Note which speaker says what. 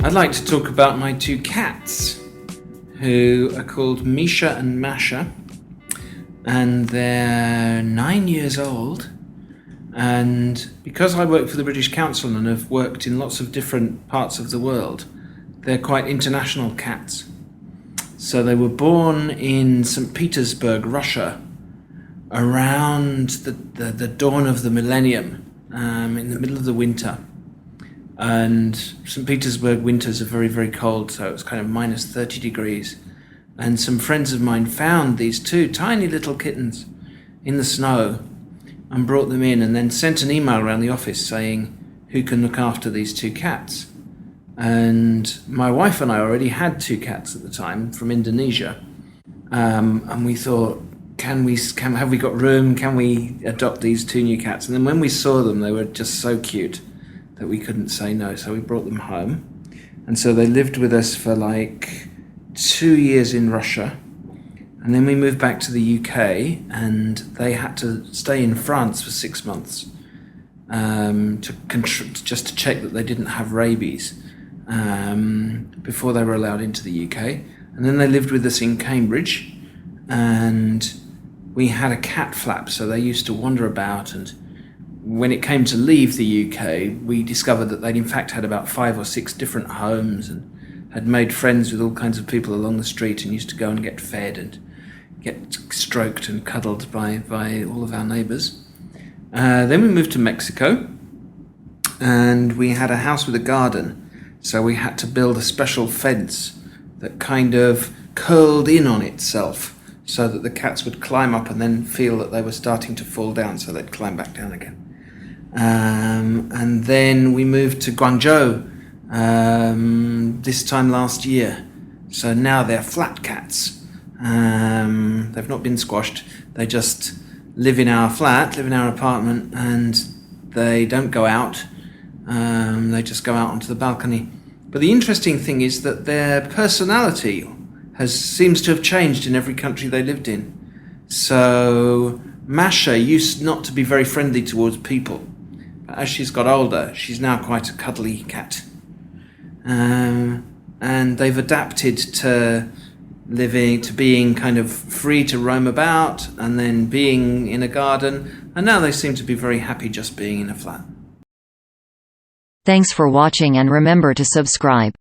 Speaker 1: I'd like to talk about my two cats, who are called Misha and Masha, and they're 9 years old. And because I work for the British Council and have worked in lots of different parts of the world, they're quite international cats. So they were born in St. Petersburg, Russia, around the dawn of the millennium, in the middle of the winter. And St. Petersburg winters are very, very cold, so it was kind of minus 30 degrees. And some friends of mine found these two tiny little kittens in the snow and brought them in, and then sent an email around the office saying, who can look after these two cats? And my wife and I already had two cats at the time from Indonesia. And we thought, have we got room? Can we adopt these two new cats? And then when we saw them, they were just so cute that we couldn't say no. So we brought them home. And so they lived with us for like 2 years in Russia. And then we moved back to the UK, and they had to stay in France for 6 months just to check that they didn't have rabies before they were allowed into the UK. And then they lived with us in Cambridge, and we had a cat flap, so they used to wander about. And when it came to leave the UK, we discovered that they'd in fact had about 5 or 6 different homes and had made friends with all kinds of people along the street, and used to go and get fed and get stroked and cuddled by all of our neighbours. Then we moved to Mexico, and we had a house with a garden, so we had to build a special fence that kind of curled in on itself so that the cats would climb up and then feel that they were starting to fall down, so they'd climb back down again. And then we moved to Guangzhou this time last year, so now they're flat cats. They've not been squashed. They just live in our flat, live in our apartment, and they don't go out. They just go out onto the balcony. But the interesting thing is that their personality seems to have changed in every country they lived in. So Masha used not to be very friendly towards people, but as she's got older, she's now quite a cuddly cat. And they've adapted to being kind of free to roam about, and then being in a garden, and now they seem to be very happy just being in a flat.
Speaker 2: Thanks for watching, and remember to subscribe.